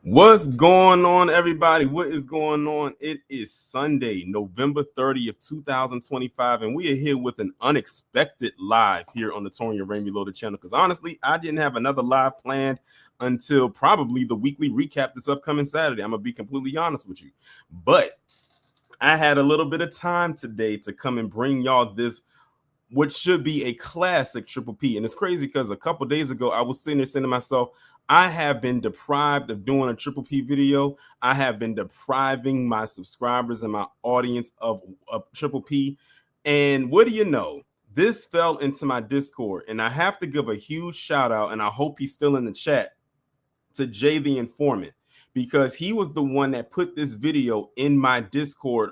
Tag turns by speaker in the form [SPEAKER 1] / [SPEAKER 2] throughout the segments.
[SPEAKER 1] What's going on, everybody? What is going on? It is Sunday, November 30th, 2025, and we are here with an unexpected live here on the Tony and Rain Reloaded channel. Because honestly, I didn't have another live planned until probably the weekly recap this upcoming Saturday. I'm going to be completely honest with you. But I had a little bit of time today to come and bring y'all this, what should be a classic Triple P. And it's crazy because a couple days ago, I was sitting there saying to myself, I have been deprived of doing a Triple P video. I have been depriving my subscribers and my audience of Triple P. And what do you know? This fell into my Discord. And I have to give a huge shout out, and I hope he's still in the chat, to Jay the Informant, because he was the one that put this video in my Discord,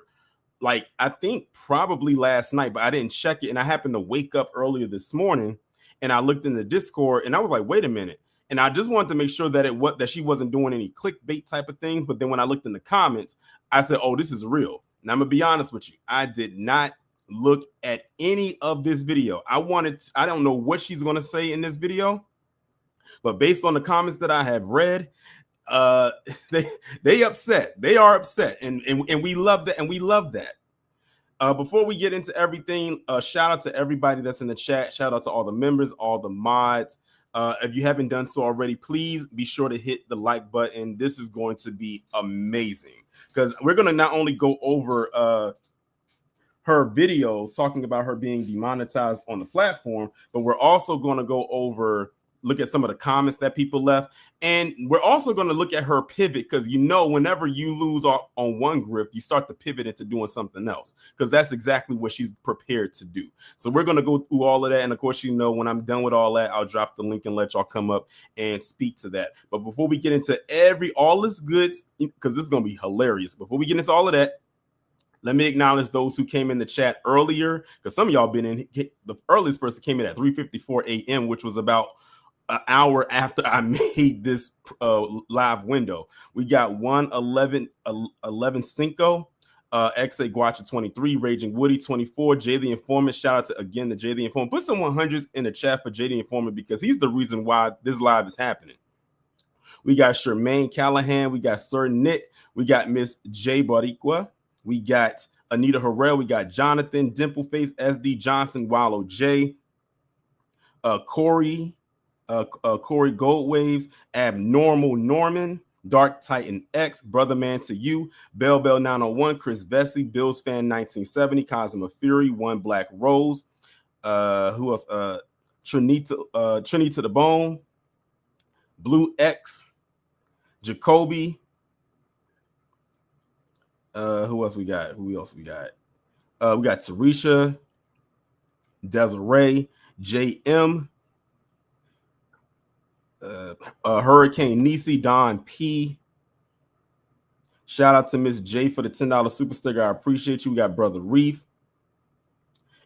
[SPEAKER 1] like I think probably last night, but I didn't check it. And I happened to wake up earlier this morning and I looked in the Discord and I was like, wait a minute. And I just wanted to make sure that she wasn't doing any clickbait type of things. But then when I looked in the comments, I said, oh, this is real. Now I'm gonna be honest with you. I did not look at any of this video. I don't know what she's gonna say in this video, but based on the comments that I have read, they upset. They are upset, and we love that, and we love that. Before we get into everything, shout out to everybody that's in the chat. Shout out to all the members, all the mods. If you haven't done so already, please be sure to hit the like button. This is going to be amazing because we're going to not only go over her video talking about her being demonetized on the platform, but we're also going to go over, look at some of the comments that people left. And we're also going to look at her pivot, because you know, whenever you lose off on one grift, you start to pivot into doing something else, because that's exactly what she's prepared to do. So we're going to go through all of that. And of course, you know, when I'm done with all that, I'll drop the link and let y'all come up and speak to that. But before we get into all this goods, because this is going to be hilarious, before we get into all of that, let me acknowledge those who came in the chat earlier, because some of y'all been in. The earliest person came in at 3:54 a.m., which was about an hour after I made this live window. We got 11 Cinco, XA Guacha 23, Raging Woody 24, Jay the Informant. Shout out to again the Jay the Informant. Put some 100s in the chat for Jay the Informant, because he's the reason why this live is happening. We got Shermaine Callahan, we got Sir Nick, we got Miss J Bariqua, we got Anita Harrell, we got Jonathan, Dimpleface, SD Johnson, Wallow J, Corey Goldwaves, Abnormal Norman, Dark Titan X, Brother Man to You, Bell 901, Chris Vesey, Bills Fan 1970, Cosmo Fury, One Black Rose, who else? Trinity to the Bone, Blue X, Jacoby. Who else we got? We got Tarisha, Desiree, JM, Hurricane Nisi, Don P. Shout out to Miss J for the $10 super sticker. I appreciate you. We got Brother Reef.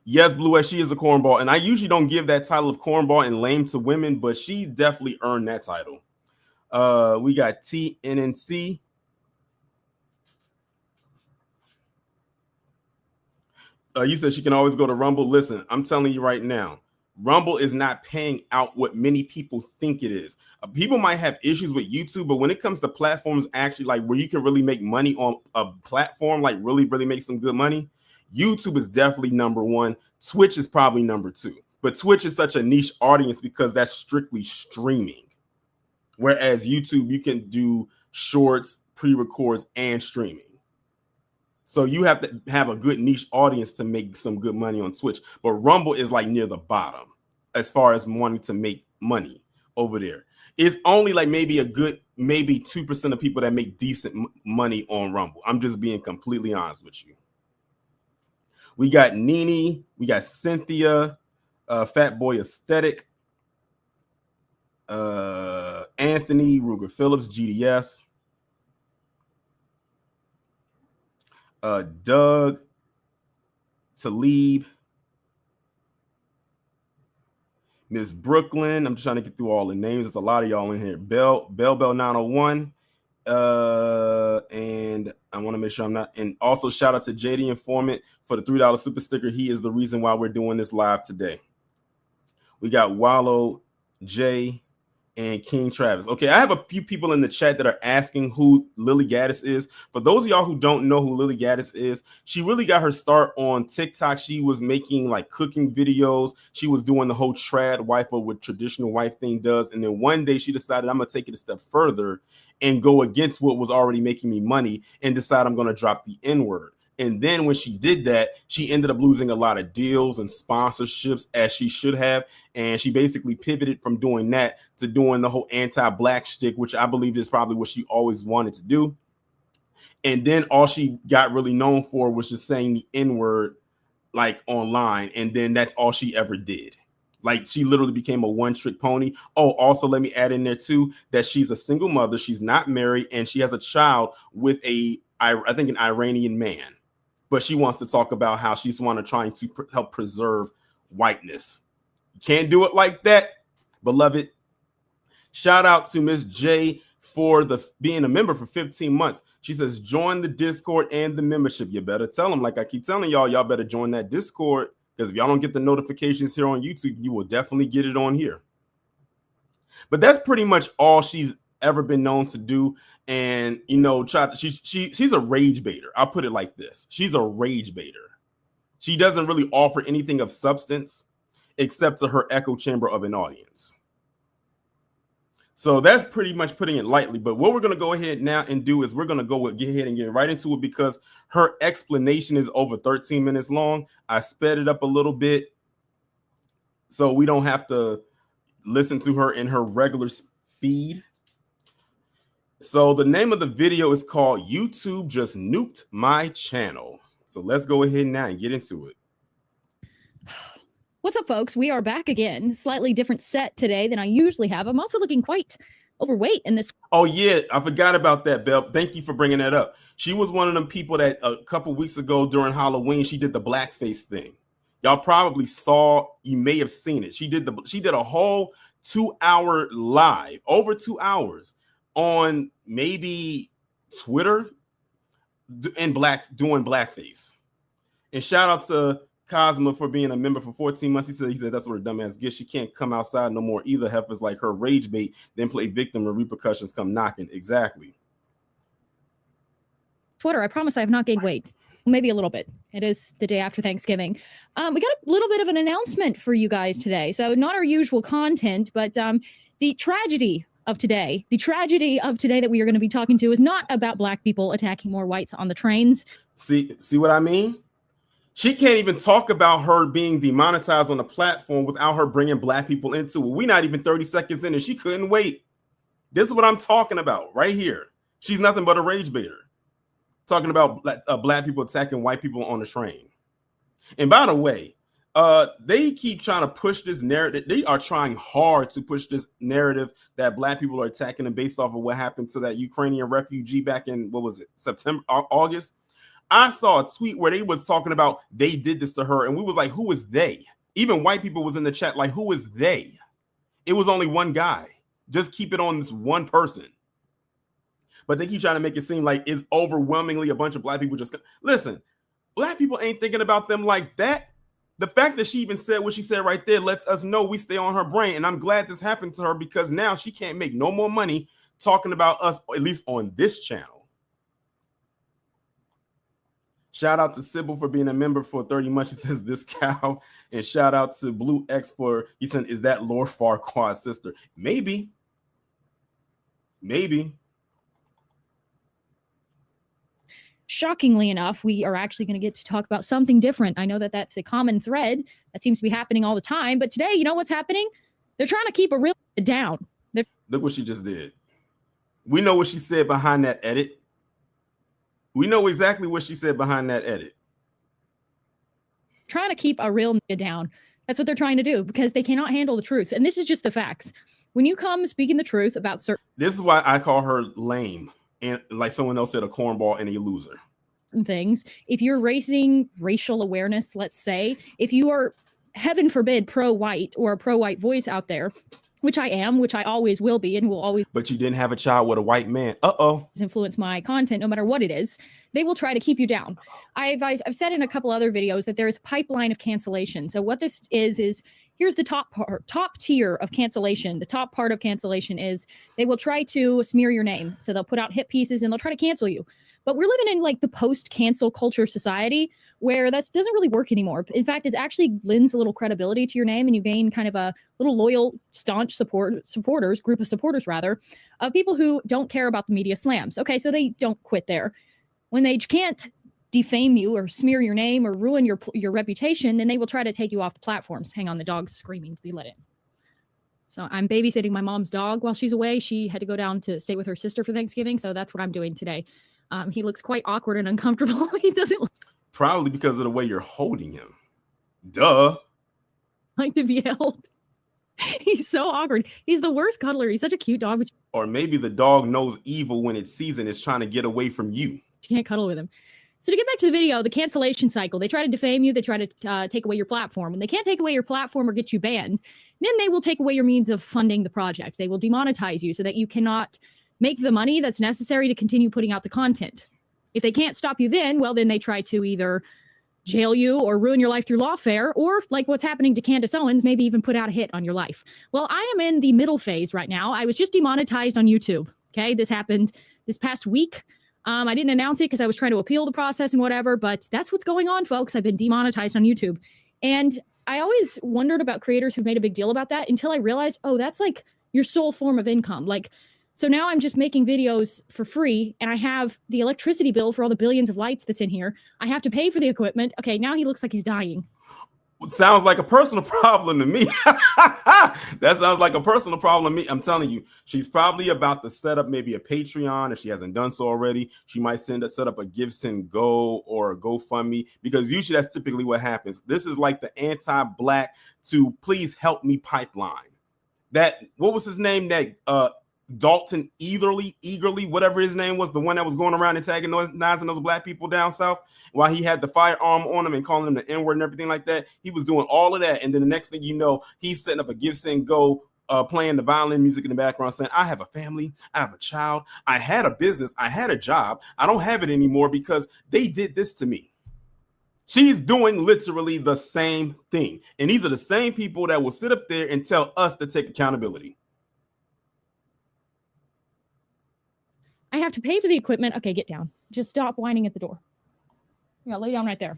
[SPEAKER 1] Yes, Blue X, she is a cornball, and I usually don't give that title of cornball and lame to women, but she definitely earned that title. We got TNNC. You said she can always go to Rumble. Listen, I'm telling you right now, Rumble is not paying out what many people think it is. People might have issues with YouTube, but when it comes to platforms actually like where you can really make money on a platform, like really make some good money, YouTube is definitely number one. Twitch is probably number two. But Twitch is such a niche audience because that's strictly streaming. Whereas YouTube, you can do shorts, pre-records, and streaming. So you have to have a good niche audience to make some good money on Twitch. But Rumble is like near the bottom as far as wanting to make money over there. It's only like maybe 2% of people that make decent money on Rumble. I'm just being completely honest with you. We got Nene, we got Cynthia, Fat Boy Aesthetic, Anthony, Ruger Phillips, GDS, Doug, Talib, Miss Brooklyn. I'm just trying to get through all the names. There's a lot of y'all in here. Bell 901. And I want to make sure I'm not. And also shout out to JD Informant for the $3 super sticker. He is the reason why we're doing this live today. We got Wallow J, and King Travis. Okay, I have a few people in the chat that are asking who Lilly Gaddis is. For those of y'all who don't know who Lilly Gaddis is, she really got her start on TikTok. She was making like cooking videos. She was doing the whole trad wife or what traditional wife thing does. And then one day she decided, I'm going to take it a step further and go against what was already making me money and decide I'm going to drop the N-word. And then when she did that, she ended up losing a lot of deals and sponsorships, as she should have. And she basically pivoted from doing that to doing the whole anti-black shtick, which I believe is probably what she always wanted to do. And then all she got really known for was just saying the N-word like online. And then that's all she ever did. Like, she literally became a one-trick pony. Oh, also let me add in there too that she's a single mother. She's not married, and she has a child with I think an Iranian man. But she wants to talk about how she's trying to help preserve whiteness. Can't do it like that, beloved. Shout out to Miss J for being a member for 15 months. She says, join the Discord and the membership. You better tell them, like I keep telling y'all better join that Discord, because if y'all don't get the notifications here on YouTube, you will definitely get it on here. But that's pretty much all she's ever been known to do. And she's a rage baiter. I'll put it like this: she's a rage baiter. She doesn't really offer anything of substance except to her echo chamber of an audience. So that's pretty much putting it lightly. But what we're going to go ahead now and do is we're going to get ahead and get right into it, because her explanation is over 13 minutes long. I sped it up a little bit so we don't have to listen to her in her regular speed. So the name of the video is called YouTube Just Nuked My Channel. So let's go ahead now and get into it.
[SPEAKER 2] What's up, folks? We are back again. Slightly different set today than I usually have. I'm also looking quite overweight in this.
[SPEAKER 1] Oh, yeah. I forgot about that, Belle. Thank you for bringing that up. She was one of them people that a couple weeks ago during Halloween, she did the blackface thing. Y'all probably saw, you may have seen it. She did a whole 2-hour live, over 2 hours, on maybe Twitter doing blackface. And shout out to Cosmo for being a member for 14 months. He said that's what a dumbass gets. She can't come outside no more either. Heifers like her rage bait, then play victim and repercussions come knocking. Exactly.
[SPEAKER 2] Twitter, I promise I have not gained weight. Maybe a little bit. It is the day after Thanksgiving. We got a little bit of an announcement for you guys today. So not our usual content, but the tragedy of today that we are going to be talking to is not about black people attacking more whites on the trains.
[SPEAKER 1] See what I mean? She can't even talk about her being demonetized on the platform without her bringing black people into it. We're not even 30 seconds in and she couldn't wait. This is what I'm talking about right here. She's nothing but a rage baiter. Talking about black people attacking white people on the train. And by the way, they keep trying to push this narrative. They are trying hard to push this narrative that black people are attacking them based off of what happened to that Ukrainian refugee back in, what was it, August? I saw a tweet where they was talking about they did this to her, and we was like, who is they? Even white people was in the chat like, who is they? It was only one guy. Just keep it on this one person. But they keep trying to make it seem like it's overwhelmingly a bunch of black people just... Listen, black people ain't thinking about them like that. The fact that she even said what she said right there lets us know we stay on her brain. And I'm glad this happened to her, because now she can't make no more money talking about us, at least on this channel. Shout out to Sybil for being a member for 30 months. She says, this cow. And shout out to Blue X for, he said, is that Lord Farquaad's sister? Maybe.
[SPEAKER 2] Shockingly enough, we are actually going to get to talk about something different. I know that that's a common thread that seems to be happening all the time. But today, you know what's happening? They're trying to keep a real down.
[SPEAKER 1] Look what she just did. We know what she said behind that edit. We know exactly what she said behind that edit.
[SPEAKER 2] Trying to keep a real down. That's what they're trying to do, because they cannot handle the truth. And this is just the facts. When you come speaking the truth about certain...
[SPEAKER 1] This is why I call her lame. And like someone else said, a cornball and a loser.
[SPEAKER 2] Things. If you're raising racial awareness, let's say, if you are, heaven forbid, pro-white or a pro-white voice out there, which I am, which I always will be and will always...
[SPEAKER 1] But you didn't have a child with a white man.
[SPEAKER 2] Influence my content, no matter what it is. They will try to keep you down. I've said in a couple other videos that there's a pipeline of cancellation. So what this is here's the top tier of cancellation. The top part of cancellation is they will try to smear your name. So they'll put out hit pieces and they'll try to cancel you. But we're living in like the post-cancel culture society where that doesn't really work anymore. In fact, it actually lends a little credibility to your name, and you gain kind of a little loyal, staunch group of supporters rather, of people who don't care about the media slams. Okay, so they don't quit there. When they can't defame you or smear your name or ruin your reputation, then they will try to take you off the platforms. Hang on, the dog's screaming to be let in. So I'm babysitting my mom's dog while she's away. She had to go down to stay with her sister for Thanksgiving, so that's what I'm doing today. He looks quite awkward and uncomfortable. He doesn't
[SPEAKER 1] probably because of the way you're holding him. Duh.
[SPEAKER 2] Like to be held. He's so awkward. He's the worst cuddler. He's such a cute dog.
[SPEAKER 1] Or maybe the dog knows evil when it sees it and is trying to get away from you.
[SPEAKER 2] You can't cuddle with him. So to get back to the video, the cancellation cycle, they try to defame you. They try to take away your platform. When they can't take away your platform or get you banned, then they will take away your means of funding the project. They will demonetize you so that you cannot make the money that's necessary to continue putting out the content. If they can't stop you then, well, then they try to either jail you or ruin your life through lawfare, or like what's happening to Candace Owens, maybe even put out a hit on your life. Well, I am in the middle phase right now. I was just demonetized on YouTube. Okay, this happened this past week. I didn't announce it because I was trying to appeal the process and whatever, but that's what's going on, folks. I've been demonetized on YouTube. And I always wondered about creators who made a big deal about that until I realized, oh, that's like your sole form of income. Like, so now I'm just making videos for free, and I have the electricity bill for all the billions of lights that's in here. I have to pay for the equipment. Okay, now he looks like he's dying.
[SPEAKER 1] Sounds like a personal problem to me. That sounds like a personal problem to me. I'm telling you, she's probably about to set up maybe a Patreon if she hasn't done so already. She might set up a Give, Send, Go or a GoFundMe, because usually that's typically what happens. This is like the anti-black to please help me pipeline. That, what was his name? That Dalton Eagerly, whatever his name was, the one that was going around antagonizing those black people down south while he had the firearm on him and calling them the N-word and everything like that. He was doing all of that. And then the next thing you know, he's setting up a Give, Send, Go, playing the violin music in the background saying, I have a family, I have a child, I had a business, I had a job, I don't have it anymore because they did this to me. She's doing literally the same thing. And these are the same people that will sit up there and tell us to take accountability.
[SPEAKER 2] I have to pay for the equipment. Okay, get down. Just stop whining at the door. Yeah, lay down right there.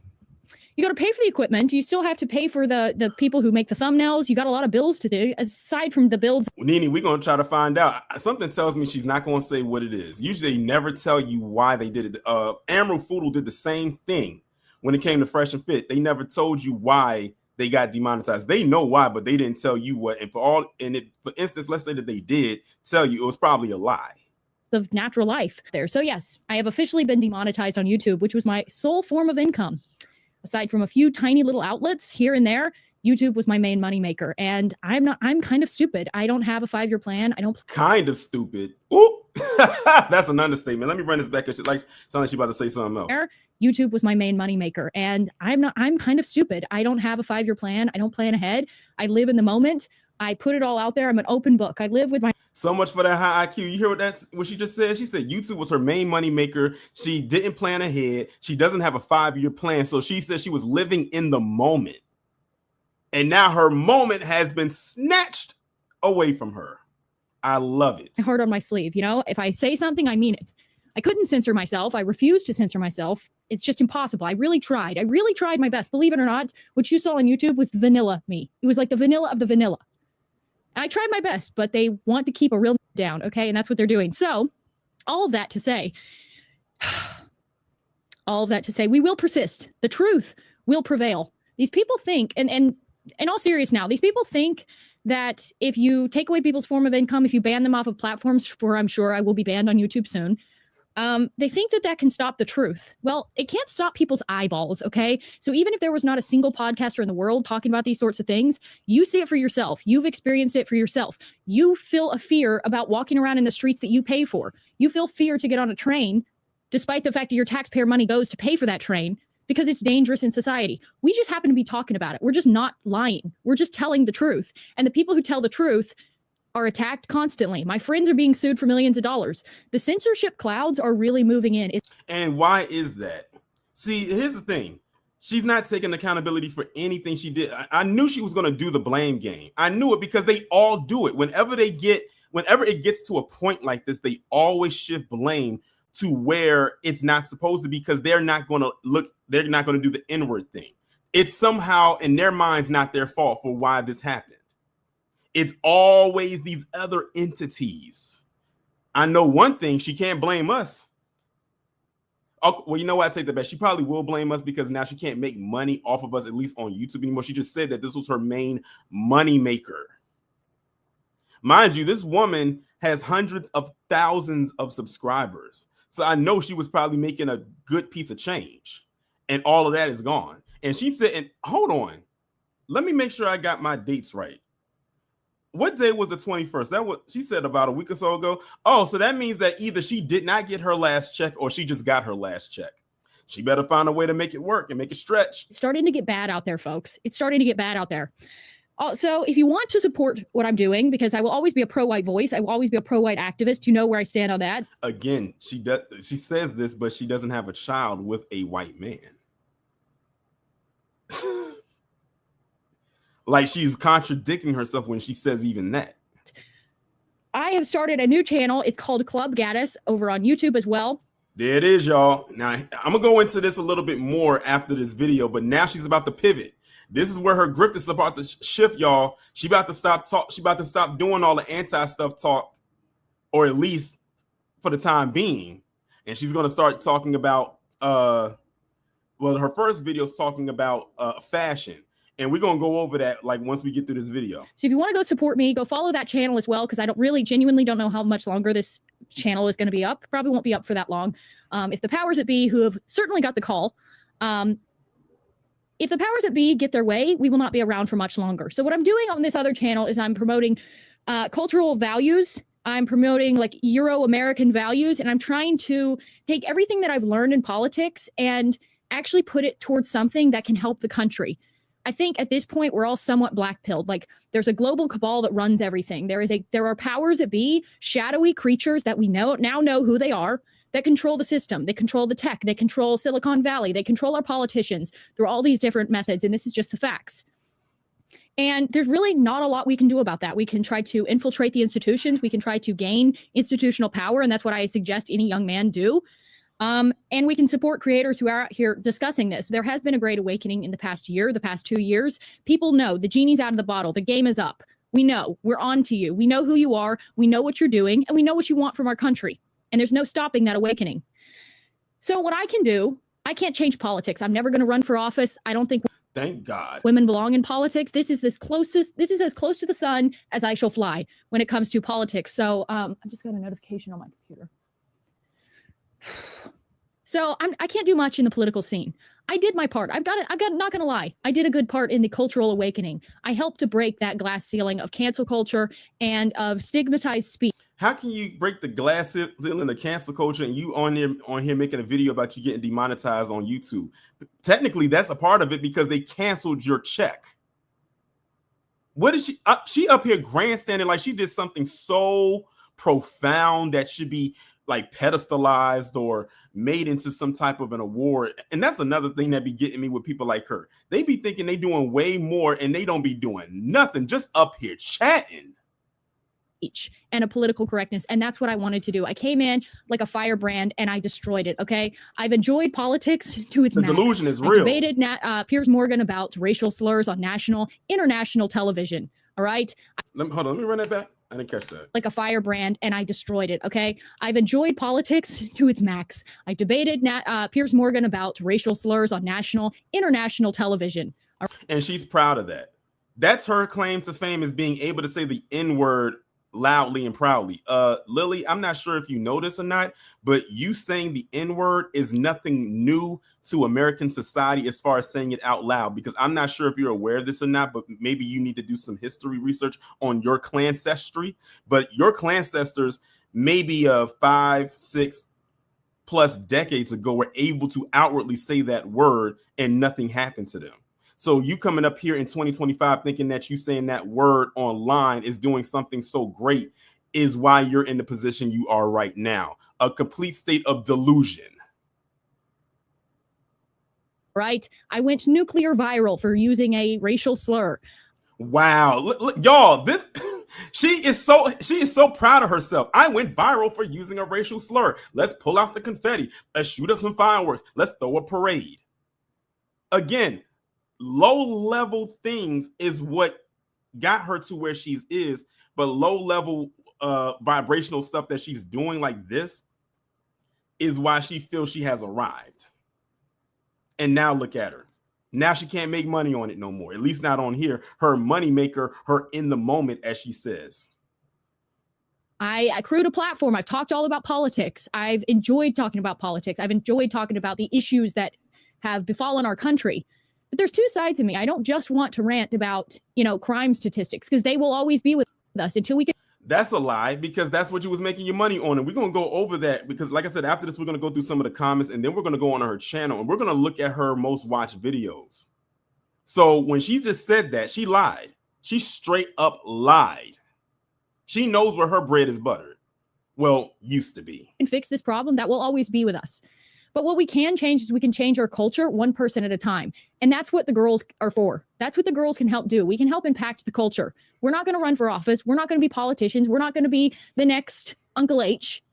[SPEAKER 2] You got to pay for the equipment. You still have to pay for the people who make the thumbnails. You got a lot of bills to do, aside from the builds.
[SPEAKER 1] Nene, we're going to try to find out. Something tells me she's not going to say what it is. Usually they never tell you why they did it. Amaru Foodle did the same thing when it came to Fresh and Fit. They never told you why they got demonetized. They know why, but they didn't tell you what. And for instance, let's say that they did tell you, it was probably a lie.
[SPEAKER 2] Of natural life there. So yes, I have officially been demonetized on YouTube, which was my sole form of income. Aside from a few tiny little outlets here and there, YouTube was my main moneymaker. And I'm kind of stupid. I don't have a 5-year plan. I don't.
[SPEAKER 1] Kind of stupid. Ooh, that's an understatement. Let me run this back at you. Like, sound like she's about to say something else.
[SPEAKER 2] YouTube was my main moneymaker. And I'm kind of stupid. I don't have a 5-year plan. I don't plan ahead. I live in the moment. I put it all out there. I'm an open book. I live with my.
[SPEAKER 1] So much for that high IQ. You hear what she just said? She said YouTube was her main money maker. She didn't plan ahead. She doesn't have a 5-year plan. So she said she was living in the moment. And now her moment has been snatched away from her. I love it.
[SPEAKER 2] Heart on my sleeve. You know, if I say something, I mean it. I couldn't censor myself. I refused to censor myself. It's just impossible. I really tried. I really tried my best. Believe it or not, what you saw on YouTube was the vanilla me. It was like the vanilla of the vanilla. I tried my best, but they want to keep a real down, okay? And that's what they're doing. So, all of that to say, we will persist. The truth will prevail. These people think, and in all seriousness now, these people think that if you take away people's form of income, if you ban them off of platforms, for I'm sure I will be banned on YouTube soon, they think that can stop the truth. Well, it can't stop people's eyeballs, okay? So even if there was not a single podcaster in the world talking about these sorts of things, you see it for yourself. You've experienced it for yourself. You feel a fear about walking around in the streets that you pay for. You feel fear to get on a train, despite the fact that your taxpayer money goes to pay for that train, because it's dangerous in society. We just happen to be talking about it. We're just not lying. We're just telling the truth. And the people who tell the truth are attacked constantly. My friends are being sued for millions of dollars. The censorship clouds are really moving in.
[SPEAKER 1] And why is that? See, here's the thing. She's not taking accountability for anything she did. I knew she was going to do the blame game. I knew it because they all do it. Whenever it gets to a point like this, they always shift blame to where it's not supposed to be, because they're not going to do the inward thing. It's somehow in their minds not their fault for why this happened. It's always these other entities. I know one thing, she can't blame us. Oh, well, you know what? I take that back. She probably will blame us because now she can't make money off of us, at least on YouTube anymore. She just said that this was her main money maker. Mind you, this woman has hundreds of thousands of subscribers. So I know she was probably making a good piece of change, and all of that is gone. And she said, and hold on, let me make sure I got my dates right. What day was the 21st? That what she said about a week or so ago. Oh, so that means that either she did not get her last check or she just got her last check. She better find a way to make it work and make it stretch.
[SPEAKER 2] It's starting to get bad out there, folks. It's starting to get bad out there. So if you want to support what I'm doing, because I will always be a pro-white voice, I will always be a pro-white activist. You know where I stand on that.
[SPEAKER 1] Again, she says this, but she doesn't have a child with a white man. Like, she's contradicting herself when she says even that.
[SPEAKER 2] I have started a new channel. It's called Club Gaddis over on YouTube as well.
[SPEAKER 1] There it is, y'all. Now, I'm going to go into this a little bit more after this video, but now she's about to pivot. This is where her grift is about to shift, y'all. She about to stop doing all the anti-stuff talk, or at least for the time being. And she's going to start talking about, well, her first video is talking about fashion. And we're going to go over that like once we get through this video.
[SPEAKER 2] So if you want to go support me, go follow that channel as well, because I genuinely don't know how much longer this channel is going to be up. Probably won't be up for that long. If the powers that be, who have certainly got the call, if the powers that be get their way, we will not be around for much longer. So what I'm doing on this other channel is I'm promoting cultural values. I'm promoting like Euro-American values, and I'm trying to take everything that I've learned in politics and actually put it towards something that can help the country. I think at this point, we're all somewhat black-pilled. Like, there's a global cabal that runs everything. There are powers that be, shadowy creatures that we now know who they are, that control the system. They control the tech. They control Silicon Valley. They control our politicians through all these different methods. And this is just the facts. And there's really not a lot we can do about that. We can try to infiltrate the institutions. We can try to gain institutional power. And that's what I suggest any young man do. And we can support creators who are out here discussing this. There has been a great awakening in the past year, the past 2 years. People know the genie's out of the bottle. The game is up. We know. We're on to you. We know who you are. We know what you're doing. And we know what you want from our country. And there's no stopping that awakening. So what I can do, I can't change politics. I'm never going to run for office. I don't think
[SPEAKER 1] Thank God
[SPEAKER 2] women belong in politics. This is as close to the sun as I shall fly when it comes to politics. So I just got a notification on my computer. So I can't do much in the political scene. I did my part. I've got not gonna lie. I did a good part in the cultural awakening. I helped to break that glass ceiling of cancel culture and of stigmatized speech.
[SPEAKER 1] How can you break the glass ceiling of cancel culture and you on here making a video about you getting demonetized on YouTube? Technically, that's a part of it because they canceled your check. What is she up here grandstanding like she did something so profound that should be like pedestalized or made into some type of an award? And that's another thing that be getting me with people like her. They be thinking they doing way more and they don't be doing nothing, just up here chatting.
[SPEAKER 2] And a political correctness. And that's what I wanted to do. I came in like a firebrand and I destroyed it. Okay. I've enjoyed politics to its max.
[SPEAKER 1] The delusion is real.
[SPEAKER 2] I debated Piers Morgan about racial slurs on international television. All right.
[SPEAKER 1] Hold on. Let me run that back. I didn't catch that.
[SPEAKER 2] Like a firebrand and I destroyed it. Okay. I've enjoyed politics to its max. I debated Piers Morgan about racial slurs on international television.
[SPEAKER 1] And she's proud of that. That's her claim to fame, is being able to say the N-word loudly and proudly. Lilly, I'm not sure if you know this or not, but you saying the N-word is nothing new to American society as far as saying it out loud, because I'm not sure if you're aware of this or not, but maybe you need to do some history research on your clancestry. But your clancestors, maybe 5, 6 plus decades ago, were able to outwardly say that word and nothing happened to them. So you coming up here in 2025 thinking that you saying that word online is doing something so great is why you're in the position you are right now. A complete state of delusion.
[SPEAKER 2] right? I went nuclear viral for using a racial slur.
[SPEAKER 1] Wow, look, y'all, this she is so proud of herself. I went viral for using a racial slur. Let's pull out the confetti. Let's shoot up some fireworks. Let's throw a parade. Again, low level things is what got her to where she is, but low level vibrational stuff that she's doing like this is why she feels she has arrived. And now look at her. Now she can't make money on it no more, at least not on here. Her money maker, her in the moment, as she says.
[SPEAKER 2] I accrued a platform. I've talked all about politics. I've enjoyed talking about politics. I've enjoyed talking about the issues that have befallen our country. But there's two sides of me. I don't just want to rant about, crime statistics, because they will always be with us until we can.
[SPEAKER 1] That's a lie, because that's what you was making your money on. And we're going to go over that because, like I said, after this, we're going to go through some of the comments, and then we're going to go on her channel, and we're going to look at her most watched videos. So when she just said that, she lied. She straight up lied. She knows where her bread is buttered. Well, used to be.
[SPEAKER 2] And fix this problem, that will always be with us. But what we can change is we can change our culture one person at a time. And that's what the girls are for. That's what the girls can help do. We can help impact the culture. We're not going to run for office. We're not going to be politicians. We're not going to be the next Uncle H.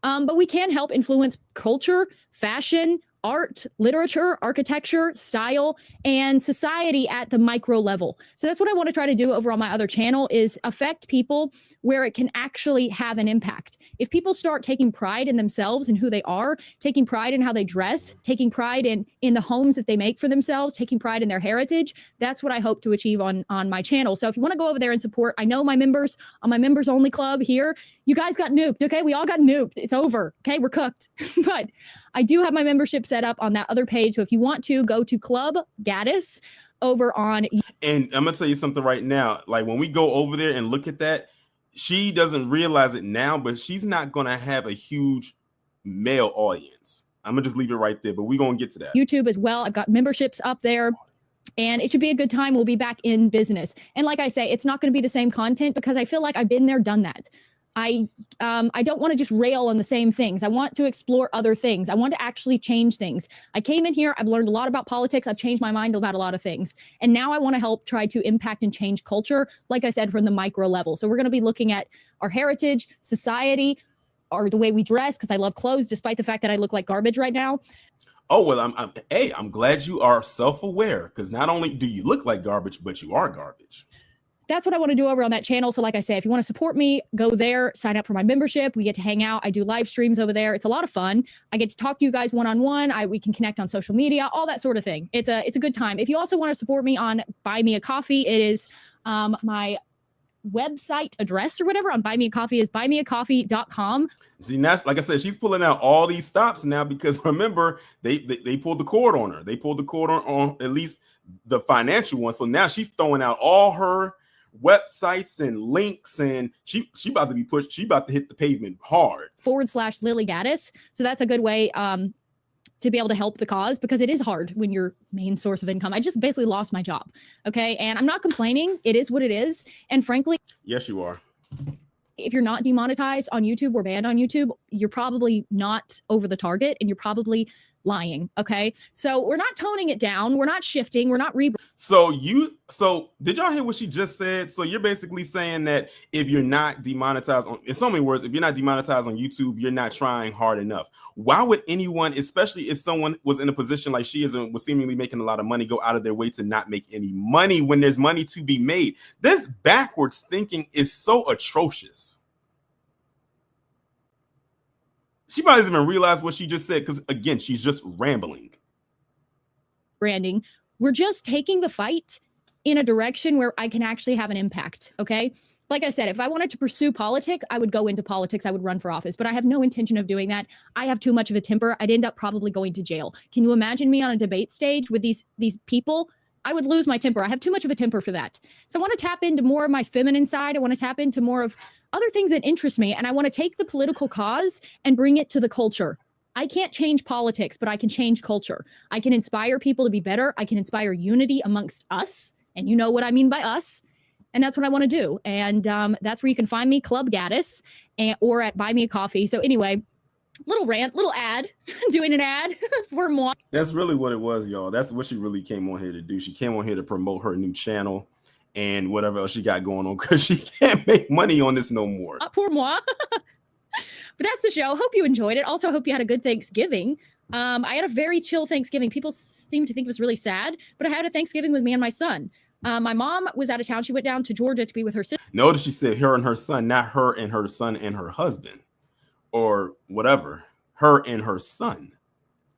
[SPEAKER 2] But we can help influence culture, fashion, art, literature, architecture, style, and society at the micro level. So that's what I want to try to do over on my other channel, is affect people where it can actually have an impact. If people start taking pride in themselves and who they are, taking pride in how they dress, taking pride in the homes that they make for themselves, taking pride in their heritage, that's what I hope to achieve on my channel. So if you want to go over there and support, I know my members on my members only club here, you guys got nuked, okay? We all got nuked. It's over, okay? We're cooked. But I do have my membership set up on that other page. So if you want to, go to Club Gaddis over on.
[SPEAKER 1] And I'm going to tell you something right now. Like, when we go over there and look at that, she doesn't realize it now, but she's not going to have a huge male audience. I'm going to just leave it right there, but we're going to get to that.
[SPEAKER 2] YouTube as well. I've got memberships up there. And it should be a good time. We'll be back in business. And like I say, it's not going to be the same content because I feel like I've been there, done that. I don't want to just rail on the same things. I want to explore other things. I want to actually change things. I came in here, I've learned a lot about politics. I've changed my mind about a lot of things. And now I want to help try to impact and change culture, like I said, from the micro level. So we're going to be looking at our heritage, society, or the way we dress, because I love clothes, despite the fact that I look like garbage right now.
[SPEAKER 1] Oh, well, I'm glad you are self-aware, because not only do you look like garbage, but you are garbage.
[SPEAKER 2] That's what I want to do over on that channel. So like I say, if you want to support me, go there, sign up for my membership. We get to hang out. I do live streams over there. It's a lot of fun. I get to talk to you guys one-on-one. We can connect on social media, all that sort of thing. It's a good time. If you also want to support me on Buy Me a Coffee, it is my website address or whatever on Buy Me a Coffee is buymeacoffee.com.
[SPEAKER 1] See, now, like I said, she's pulling out all these stops now because remember, they pulled the cord on her. They pulled the cord on at least the financial one. So now she's throwing out all her websites and links, and she about to be pushed. She about to hit the pavement hard. /
[SPEAKER 2] Lilly Gaddis. So that's a good way to be able to help the cause, because it is hard when your main source of income. I just basically lost my job. Okay. And I'm not complaining. It is what it is. And frankly,
[SPEAKER 1] yes, you are.
[SPEAKER 2] If you're not demonetized on YouTube or banned on YouTube, you're probably not over the target, and you're probably lying. Okay. So we're not toning it down. We're not shifting. We're not
[SPEAKER 1] So did y'all hear what she just said? So you're basically saying that if you're not demonetized in so many words, if you're not demonetized on YouTube, you're not trying hard enough. Why would anyone, especially if someone was in a position like she is and was seemingly making a lot of money, go out of their way to not make any money when there's money to be made? This backwards thinking is so atrocious. She probably doesn't even realize what she just said, because again, she's just rambling.
[SPEAKER 2] Branding. We're just taking the fight in a direction where I can actually have an impact. Okay. Like I said, if I wanted to pursue politics, I would go into politics. I would run for office, but I have no intention of doing that. I have too much of a temper. I'd end up probably going to jail. Can you imagine me on a debate stage with these people? I would lose my temper. I have too much of a temper for that. So I want to tap into more of my feminine side. I want to tap into more of other things that interest me. And I want to take the political cause and bring it to the culture. I can't change politics, but I can change culture. I can inspire people to be better. I can inspire unity amongst us. And you know what I mean by us. And that's what I want to do. And that's where you can find me, Club Gaddis, or at Buy Me a Coffee. So anyway, Little rant, little ad, doing an ad for moi.
[SPEAKER 1] That's really what it was, y'all. That's what she really came on here to do. She came on here to promote her new channel and whatever else she got going on because she can't make money on this no more.
[SPEAKER 2] Pour moi. But that's the show. Hope you enjoyed it. Also, hope you had a good Thanksgiving. I had a very chill Thanksgiving. People seem to think it was really sad, but I had a Thanksgiving with me and my son. My mom was out of town. She went down to Georgia to be with her sister.
[SPEAKER 1] Notice she said her and her son, not her and her son and her husband or whatever. Her and her son.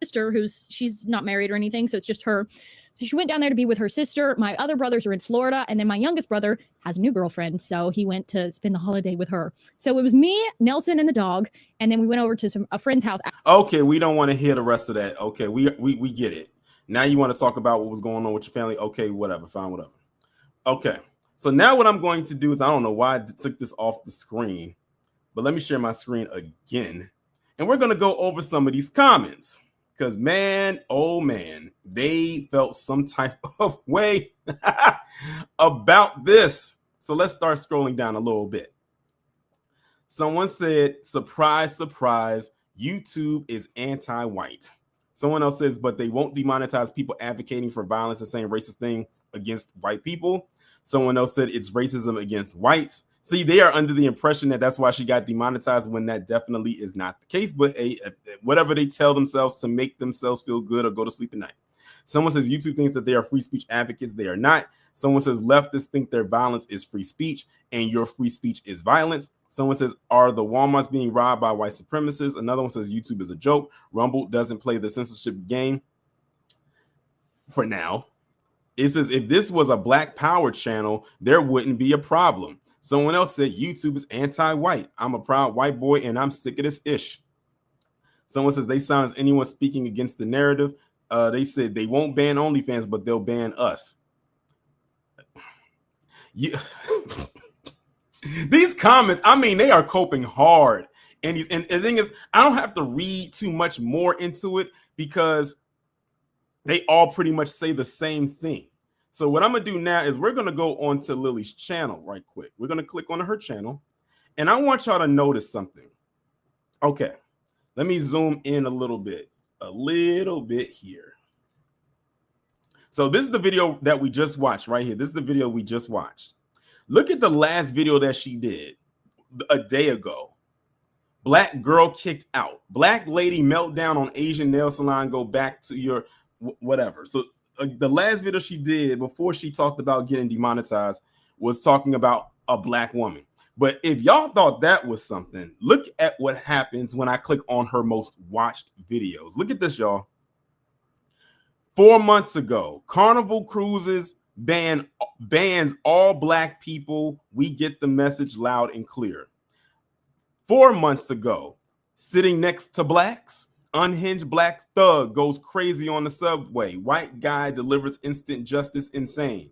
[SPEAKER 2] Sister, she's not married or anything, so it's just her. So she went down there to be with her sister. My other brothers are in Florida, and then my youngest brother has a new girlfriend, so he went to spend the holiday with her. So it was me, Nelson, and the dog, and then we went over to a friend's house.
[SPEAKER 1] Okay, we don't want to hear the rest of that. Okay, we get it. Now you want to talk about what was going on with your family. Okay, whatever, fine, whatever. Okay, so now what I'm going to do is, I don't know why I took this off the screen, but let me share my screen again, and we're going to go over some of these comments. Because, man, oh, man, they felt some type of way about this. So let's start scrolling down a little bit. Someone said, surprise, surprise, YouTube is anti-white. Someone else says, but they won't demonetize people advocating for violence and saying racist things against white people. Someone else said it's racism against whites. See, they are under the impression that that's why she got demonetized when that definitely is not the case. But whatever they tell themselves to make themselves feel good or go to sleep at night. Someone says YouTube thinks that they are free speech advocates. They are not. Someone says leftists think their violence is free speech and your free speech is violence. Someone says, are the Walmarts being robbed by white supremacists? Another one says YouTube is a joke. Rumble doesn't play the censorship game for now. It says if this was a black power channel, there wouldn't be a problem. Someone else said YouTube is anti-white. I'm a proud white boy and I'm sick of this ish. Someone says they silence anyone speaking against the narrative. They said they won't ban OnlyFans, but they'll ban us. These comments, I mean, they are coping hard. And the thing is, I don't have to read too much more into it because they all pretty much say the same thing. So what I'm going to do now is we're going to go on to Lily's channel right quick. We're going to click on her channel. And I want y'all to notice something. Okay. Let me zoom in a little bit here. So this is the video that we just watched right here. This is the video we just watched. Look at the last video that she did a day ago. Black girl kicked out. Black lady meltdown on Asian nail salon. Go back to your whatever. So the last video she did before she talked about getting demonetized was talking about a black woman. But if y'all thought that was something, look at what happens when I click on her most watched videos. Look at this, y'all. 4 months ago, Carnival Cruises bans all black people. We get the message loud and clear. 4 months ago, sitting next to blacks, unhinged black thug goes crazy on the subway. White guy delivers instant justice insane.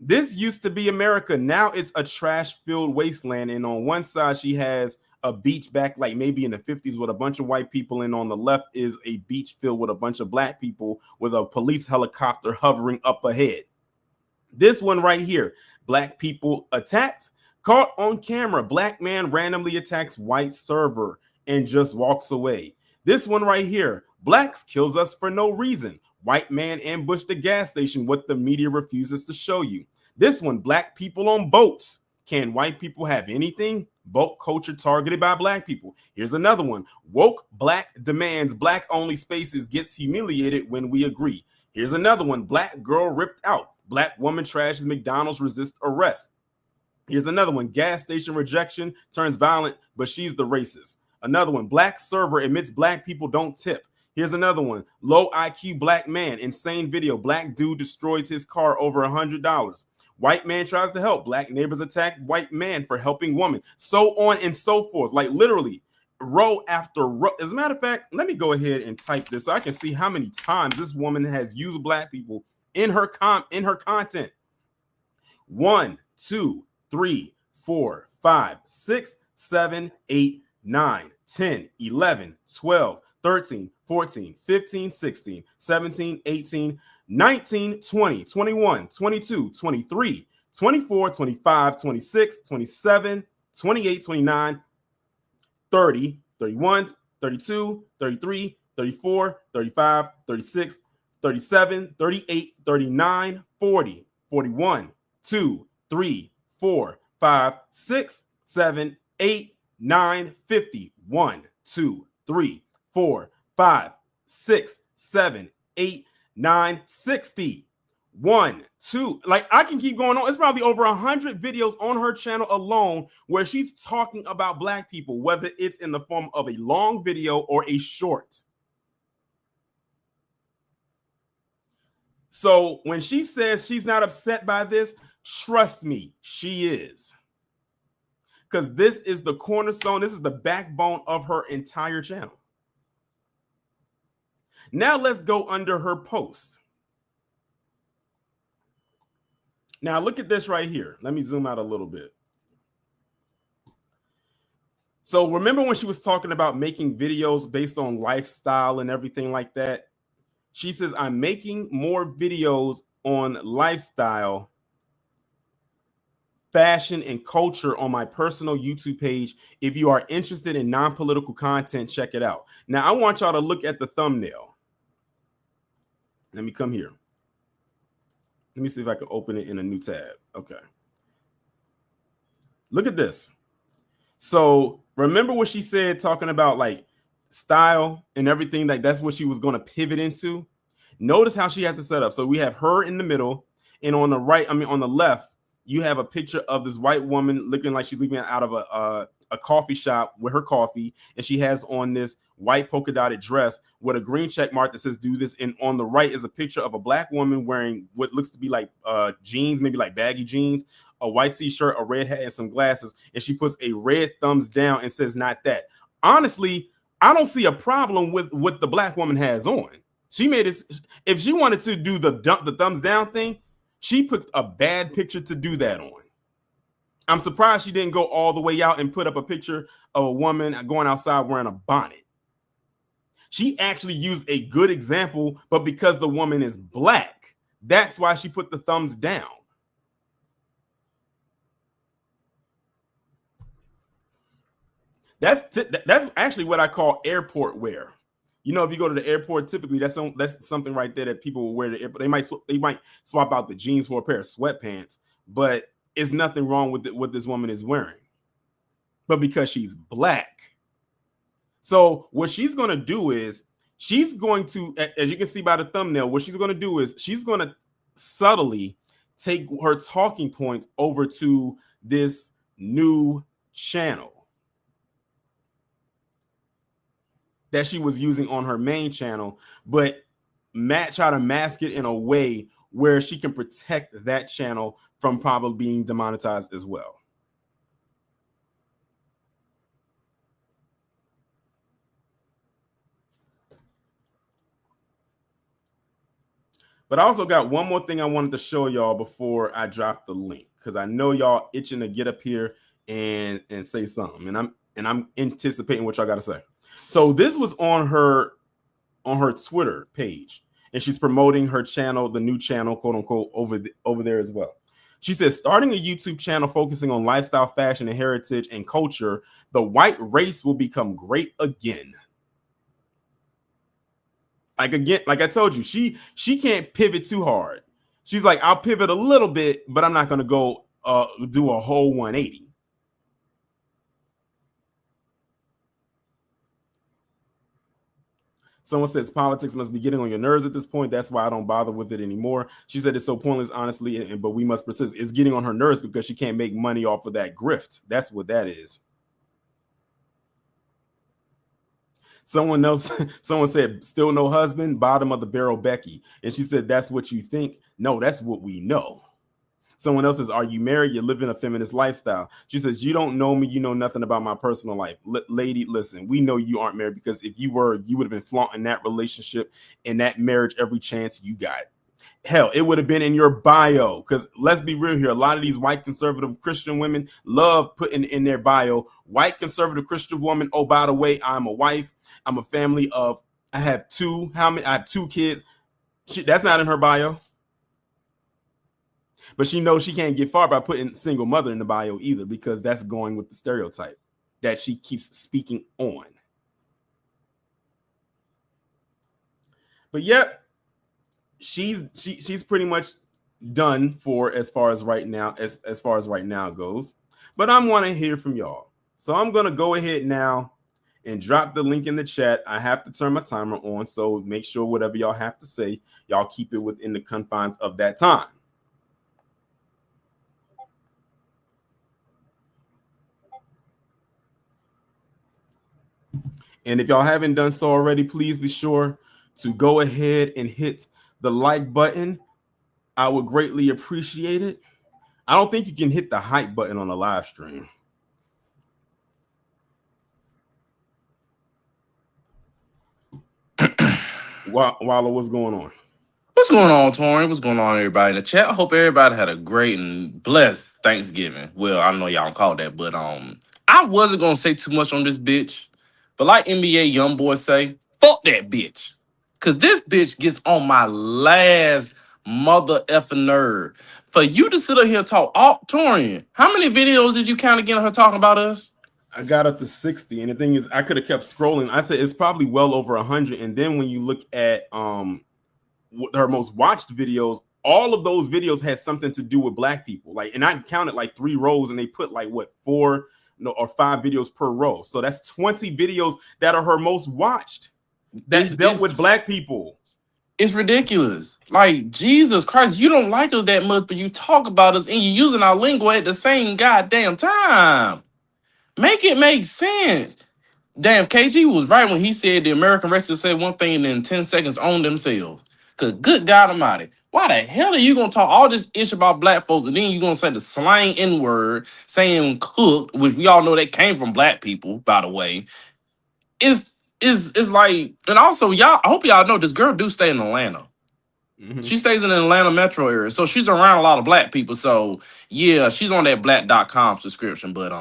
[SPEAKER 1] This used to be America. Now it's a trash-filled wasteland. And on one side, she has a beach back like maybe in the 50s with a bunch of white people. And on the left is a beach filled with a bunch of black people with a police helicopter hovering up ahead. This one right here, black people attacked, caught on camera. Black man randomly attacks white server and just walks away. This one right here, blacks kills us for no reason. White man ambushed the gas station, what the media refuses to show you. This one, black people on boats. Can white people have anything? Boat culture targeted by black people. Here's another one. Woke black demands black only spaces, gets humiliated when we agree. Here's another one. Black girl ripped out. Black woman trashes McDonald's, resist arrest. Here's another one. Gas station rejection turns violent, but she's the racist. Another one. Black server admits black people don't tip. Here's another one. Low IQ black man. Insane video. Black dude destroys his car over $100. White man tries to help. Black neighbors attack white man for helping woman. So on and so forth. Like literally row after row. As a matter of fact, let me go ahead and type this so I can see how many times this woman has used black people in her content. 1, 2, 3, 4, 5, 6, 7, 8, 9, 10, 11, 12, 13, 14, 15, 16, 17, 18, 19, 20, 21, 22, 23, 24, 25, 26, 27, 28, 29, 30, 31, 32, 33, 34, 35, 36, 37, 38, 39, 40, 41, 2, 3, 4, 5, 6, 7, 8, 9, 50, 1, 2, 3, 4, 5, 6, 7, 8, 9, 60. 1, 2, like I can keep going on. It's probably over 100 videos on her channel alone where she's talking about Black people, whether it's in the form of a long video or a short. So when she says she's not upset by this, trust me, she is. Because this is the cornerstone, this is the backbone of her entire channel. Now let's go under her post. Now look at this right here. Let me zoom out a little bit. So remember when she was talking about making videos based on lifestyle and everything like that? She says, I'm making more videos on lifestyle, fashion, and culture on my personal YouTube page. If you are interested in non-political content, check it out. Now I want y'all to look at the thumbnail. Let me come here. Let me see if I can open it in a new tab. Okay. Look at this. So remember what she said, talking about like style and everything, like that's what she was going to pivot into. Notice how she has it set up. So we have her in the middle, and on the right, on the left, you have a picture of this white woman looking like she's leaving out of a coffee shop with her coffee, and she has on this white polka dotted dress with a green check mark that says do this. And on the right is a picture of a Black woman wearing what looks to be like jeans, maybe like baggy jeans, a white t-shirt, a red hat, and some glasses. And she puts a red thumbs down and says, not that. Honestly, I don't see a problem with what the Black woman has on. She made it. If she wanted to do the thumbs down thing, she picked a bad picture to do that on. I'm surprised she didn't go all the way out and put up a picture of a woman going outside wearing a bonnet. She actually used a good example, but because the woman is Black, that's why she put the thumbs down. That's actually what I call airport wear. You know, if you go to the airport, typically that's something right there that people will wear to the airport. They might swap out the jeans for a pair of sweatpants, but it's nothing wrong with what this woman is wearing. But because she's Black. So what she's going to do is she's going to, as you can see by the thumbnail, what she's going to do is she's going to subtly take her talking points over to this new channel that she was using on her main channel, but try to mask it in a way where she can protect that channel from probably being demonetized as well. But I also got one more thing I wanted to show y'all before I drop the link, because I know y'all itching to get up here and say something, and I'm anticipating what y'all got to say. So this was on her Twitter page, and she's promoting her channel, the new channel, quote unquote, over there as well. She says, starting a YouTube channel focusing on lifestyle, fashion, and heritage and culture, the white race will become great again. Like I told you, she can't pivot too hard. She's like, I'll pivot a little bit, but I'm not going to go do a whole 180. Someone says politics must be getting on your nerves at this point. That's why I don't bother with it anymore. She said it's so pointless, honestly, but we must persist. It's getting on her nerves because she can't make money off of that grift. That's what that is. Someone said, still no husband, bottom of the barrel Becky. And she said, that's what you think? No, that's what we know. Someone else says, are you married? You're living a feminist lifestyle. She says, you don't know me. You know nothing about my personal life. Lady, listen, we know you aren't married, because if you were, you would have been flaunting that relationship and that marriage every chance you got. Hell, it would have been in your bio, because let's be real here. A lot of these white conservative Christian women love putting in their bio, white conservative Christian woman. Oh, by the way, I'm a wife. I'm a family of, I have two kids. That's not in her bio. But she knows she can't get far by putting single mother in the bio either, because that's going with the stereotype. that she keeps speaking on. But yep, she's pretty much done for as far as right now as far as right now goes. But I want to hear from y'all. So I'm going to go ahead now and drop the link in the chat. I have to turn my timer on, so make sure whatever y'all have to say, y'all keep it within the confines of that time. And if y'all haven't done so already, please be sure to go ahead and hit the like button. I would greatly appreciate it. I don't think you can hit the hype button on a live stream. Wallow, what's going on?
[SPEAKER 3] What's going on, Torian? What's going on, everybody in the chat? I hope everybody had a great and blessed Thanksgiving. Well, I know y'all don't call it that, but I wasn't gonna say too much on this bitch. But like NBA young boy say, fuck that bitch. Cause this bitch gets on my last mother effing nerve. For you to sit up here and talk, Torian, how many videos did you count again of her talking about us?
[SPEAKER 1] I got up to 60, and the thing is, I could have kept scrolling. I said it's probably well over 100. And then when you look at her most watched videos, all of those videos had something to do with black people. Like, and I counted like 3 rows, and they put like what 4 or 5 videos per row. So that's 20 videos that are her most watched that dealt with black people.
[SPEAKER 3] It's ridiculous. Like, Jesus Christ, you don't like us that much, but you talk about us and you're using our lingo at the same goddamn time. Make it make sense. Damn, KG was right when he said the American wrestlers said one thing and then 10 seconds own themselves. Cause good God Almighty, why the hell are you gonna talk all this ish about black folks and then you gonna say the slang N-word, saying cooked, which we all know that came from black people, by the way. It's like, and also y'all, I hope y'all know this girl do stay in Atlanta. Mm-hmm. She stays in the Atlanta metro area, so she's around a lot of black people. So yeah, she's on that black.com subscription. But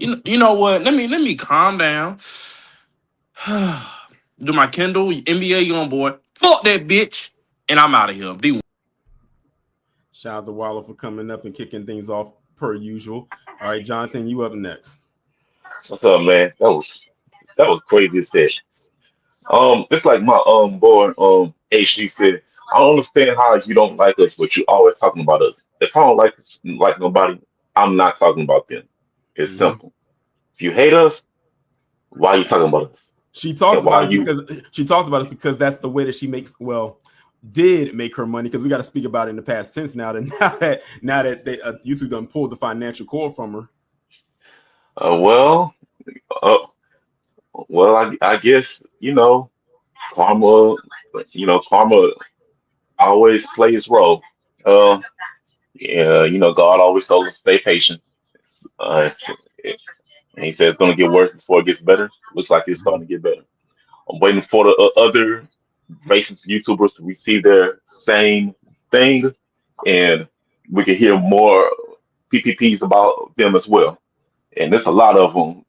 [SPEAKER 3] you know what? Let me calm down. Do my Kindle NBA young boy. Fuck that bitch, and I'm out of here. Be.
[SPEAKER 1] Shout out to Wallow for coming up and kicking things off per usual. All right, Jonathan, you up next.
[SPEAKER 4] What's up, man? That was crazy as hell. It's like my boy HD said. I don't understand how you don't like us, but you always talking about us. If I don't like nobody, I'm not talking about them. It's simple. If you hate us, why are you talking about us?
[SPEAKER 1] She talks about it because that's the way that she did make her money, because we got to speak about it in the past tense now that they, YouTube done pulled the financial cord from her.
[SPEAKER 4] I guess karma. Karma always plays role. Yeah, God always told us to stay patient. And he says it's going to get worse before it gets better. Looks like it's starting to get better. I'm waiting for the other racist YouTubers to receive their same thing, and we can hear more PPPs about them as well. And there's a lot of them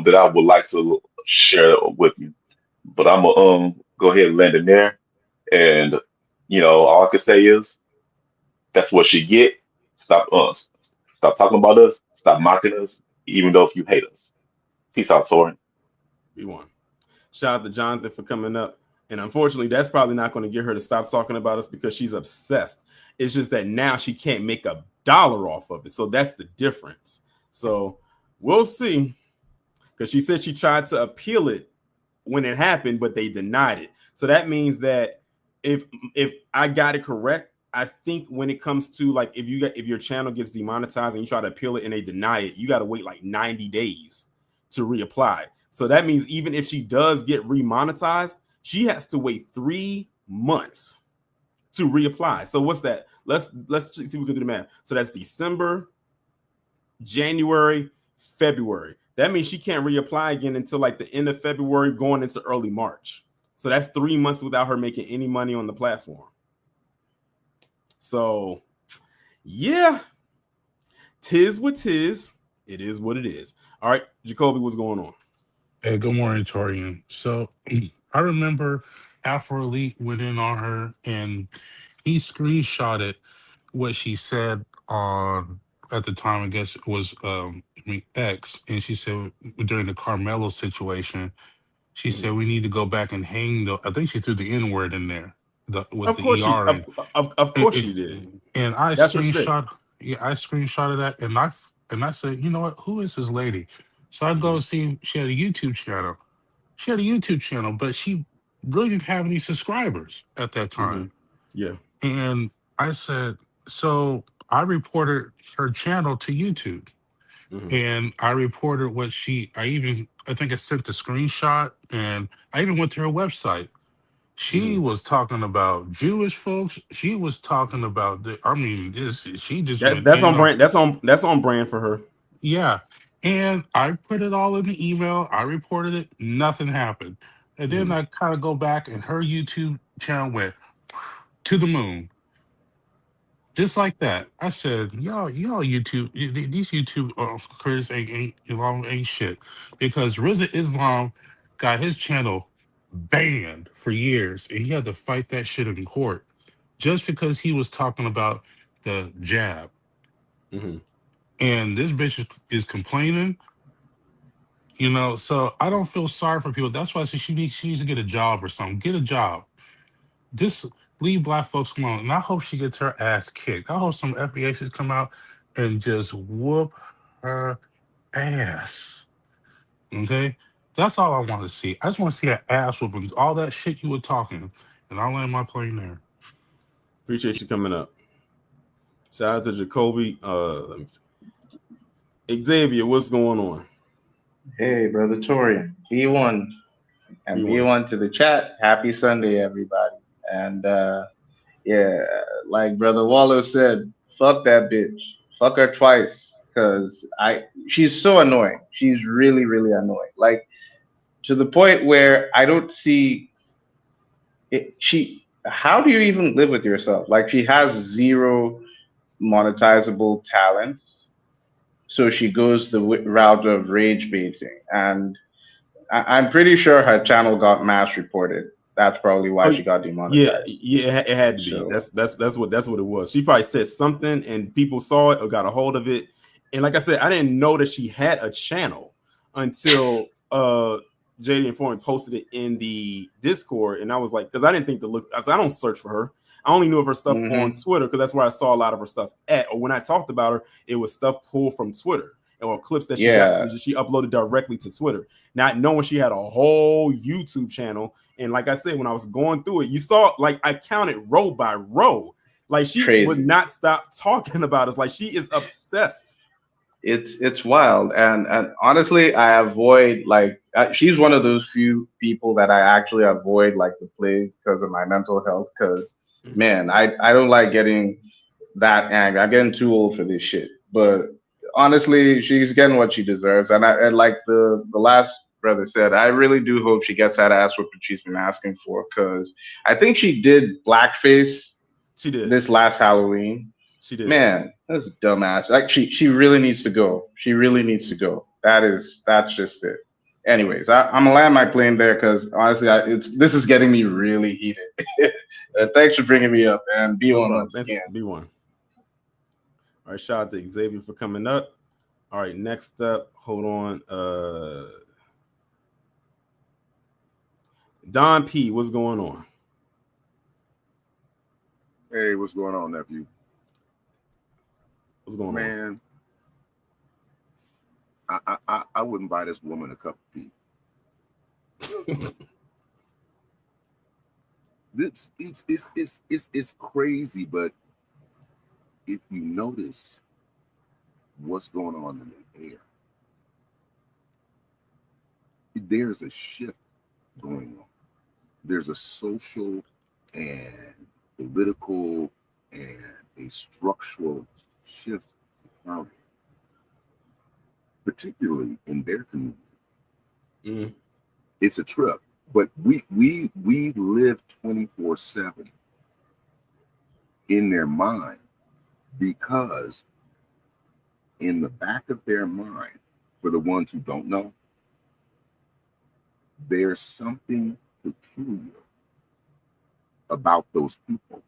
[SPEAKER 4] that I would like to share with you. But I'm gonna go ahead and land in there. And all I can say is that's what you get. Stop us. Stop talking about us. Stop mocking us, even though if you hate us. Peace out, Torin.
[SPEAKER 1] We won. Shout out to Jonathan for coming up. And unfortunately, that's probably not going to get her to stop talking about us because she's obsessed. It's just that now she can't make $1 off of it. So that's the difference. So we'll see. Because she said she tried to appeal it when it happened, but they denied it. So that means that if I got it correct, I think when it comes to like if your channel gets demonetized and you try to appeal it and they deny it, you got to wait like 90 days to reapply. So that means even if she does get remonetized, she has to wait 3 months to reapply. So what's that? Let's see if we can do the math. So that's December, January, February. That means she can't reapply again until like the end of February, going into early March. So that's 3 months without her making any money on the platform. So yeah, tis what tis. It is what it is. All right, Jacoby, what's going on?
[SPEAKER 5] Hey, good morning, Torian. So I remember Afro Elite went in on her and he screenshotted what she said on at the time, I guess it was X, and she said during the Carmelo situation, she said we need to go back and hang the. I think she threw the N word in there, with
[SPEAKER 1] Of
[SPEAKER 5] the
[SPEAKER 1] course she
[SPEAKER 5] ER,
[SPEAKER 1] of
[SPEAKER 5] it,
[SPEAKER 1] course
[SPEAKER 5] it-
[SPEAKER 1] she did.
[SPEAKER 5] and I
[SPEAKER 1] That's her shit.
[SPEAKER 5] screenshot. Yeah, I screenshotted that, and I said, you know what? Who is this lady? So I go see. She had a YouTube channel. She had a YouTube channel, but she really didn't have any subscribers at that time.
[SPEAKER 1] Yeah.
[SPEAKER 5] And I said, so I reported her channel to YouTube, and I reported what I think I sent the screenshot, and I even went to her website. She was talking about Jewish folks. She was talking about she just went
[SPEAKER 1] That's
[SPEAKER 5] in
[SPEAKER 1] on
[SPEAKER 5] on,
[SPEAKER 1] brand. That's on brand for her.
[SPEAKER 5] yeah. And I put it all in the email. I reported it. Nothing happened. And then I kind of go back, and her YouTube channel went to the moon. Just like that. I said, y'all YouTube, these YouTube creators ain't shit. Because Rizza Islam got his channel banned for years, and he had to fight that shit in court just because he was talking about the jab. And this bitch is complaining, so I don't feel sorry for people. That's why I say she needs to get a job or something. Get a job. Just leave black folks alone. And I hope she gets her ass kicked. I hope some FBAs come out and just whoop her ass. Okay? That's all I want to see. I just want to see her ass whooping. All that shit you were talking. And I'll land my plane there.
[SPEAKER 1] Appreciate you coming up. Shout out to Jacoby. Xavier, what's going on?
[SPEAKER 6] Hey, brother Torian, B1 and B1 to the chat. Happy Sunday, everybody. And yeah, like brother Wallow said, fuck that bitch. Fuck her twice, cause she's so annoying. She's really, really annoying. Like to the point where I don't see it. How do you even live with yourself? Like she has zero monetizable talents, so she goes the route of rage baiting, and I'm pretty sure her channel got mass reported. That's probably why she got demonetized.
[SPEAKER 1] Yeah, it had to be.
[SPEAKER 6] So,
[SPEAKER 1] That's what it was. She probably said something and people saw it or got a hold of it. And like I said, I didn't know that she had a channel until JD Informant posted it in the Discord, and I was like, because I didn't think to look. I don't search for her. I only knew of her stuff on Twitter because that's where I saw a lot of her stuff at. Or when I talked about her, it was stuff pulled from Twitter or clips that she got. She uploaded directly to Twitter, not knowing she had a whole YouTube channel. And like I said, when I was going through it, you saw like I counted row by row. Like she would not stop talking about us. Like she is obsessed.
[SPEAKER 6] It's wild, and honestly, I avoid she's one of those few people that I actually avoid like the plague because of my mental health. Because man, I don't like getting that angry. I'm getting too old for this shit. But honestly, she's getting what she deserves, and like the last brother said, I really do hope she gets that ass whooping she's been asking for. Because I think she did blackface.
[SPEAKER 1] She did
[SPEAKER 6] this last Halloween.
[SPEAKER 1] She did.
[SPEAKER 6] Man, that's dumbass. Like she really needs to go. She really needs to go. That's just it. Anyways, I'm gonna land my plane there because honestly, this is getting me really heated. Thanks for bringing me up, man. B1 once again.
[SPEAKER 1] B1. All right, shout out to Xavier for coming up. All right, next up, hold on. Don P, what's going on?
[SPEAKER 7] Hey, what's going on, nephew?
[SPEAKER 1] What's going
[SPEAKER 7] on? Man, I wouldn't buy this woman a cup of tea. It's crazy, but if you notice what's going on in the air, there's a shift going on. There's a social and political and a structural shift occurring, particularly in their community. It's a trip, but we live 24/7 in their mind, because in the back of their mind, for the ones who don't know, there's something peculiar about those people.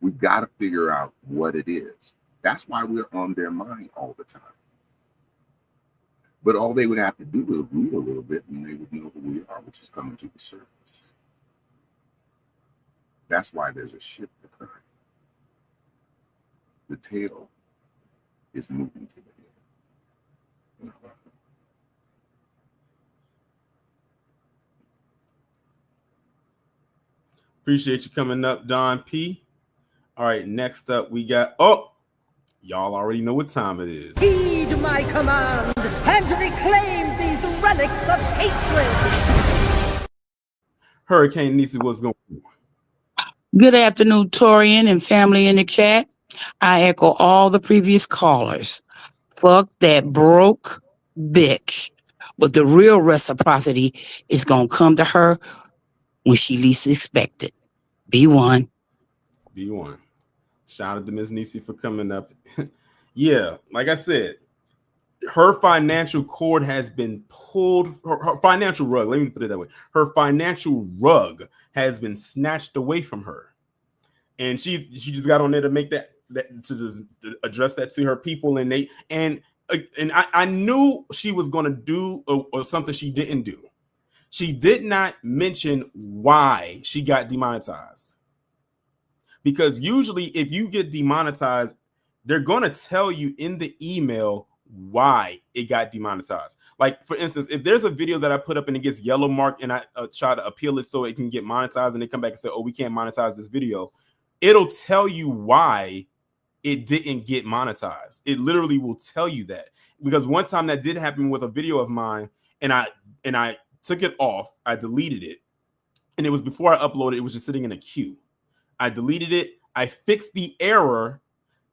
[SPEAKER 7] We got to figure out what it is. That's why we're on their mind all the time. But all they would have to do is read a little bit and they would know who we are, which is coming to the surface. That's why there's a shift occurring. The tail is moving to the head.
[SPEAKER 1] Appreciate you coming up, Don P. All right, next up we got, y'all already know what time it is.
[SPEAKER 8] Heed my command and reclaim these relics of hatred.
[SPEAKER 1] Hurricane Nisi, what's going on?
[SPEAKER 9] Good afternoon, Torian and family in the chat. I echo all the previous callers. Fuck that broke bitch. But the real reciprocity is going to come to her when she least expect it. B1.
[SPEAKER 1] B1. Shout out to Ms. Nisi for coming up. Yeah, like I said, her financial cord has been pulled, her financial rug, let me put it that way. Her financial rug has been snatched away from her. And she just got on there to make that to just address that to her people. And I knew she was going to do or something she didn't do. She did not mention why she got demonetized. Because usually if you get demonetized, they're going to tell you in the email why it got demonetized. Like, for instance, if there's a video that I put up and it gets yellow marked and I try to appeal it so it can get monetized and they come back and say, oh, we can't monetize this video, it'll tell you why it didn't get monetized. It literally will tell you that. Because one time that did happen with a video of mine and I took it off, I deleted it. And it was before I uploaded, it was just sitting in a queue. I deleted it, I fixed the error,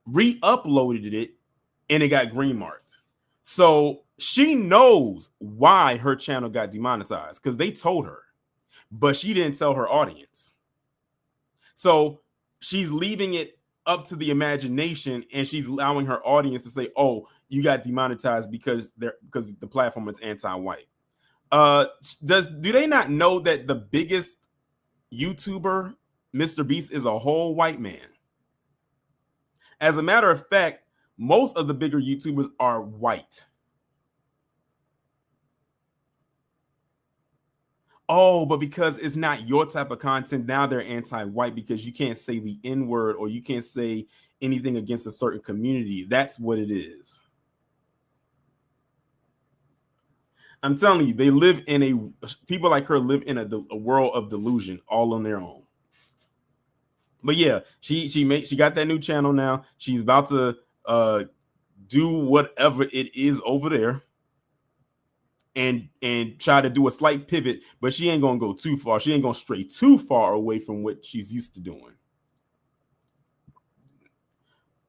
[SPEAKER 1] re-uploaded it, and it got green marked. So she knows why her channel got demonetized because they told her, but she didn't tell her audience. So she's leaving it up to the imagination and she's allowing her audience to say, oh, you got demonetized because the platform is anti-white. Do they not know that the biggest YouTuber, Mr. Beast, is a whole white man? As a matter of fact, most of the bigger YouTubers are white. Oh, but because it's not your type of content, now they're anti-white because you can't say the N-word or you can't say anything against a certain community. That's what it is. I'm telling you, people like her live in a world of delusion all on their own. But yeah, she got that new channel now. She's about to do whatever it is over there and try to do a slight pivot, but she ain't gonna go too far. She ain't gonna stray too far away from what she's used to doing.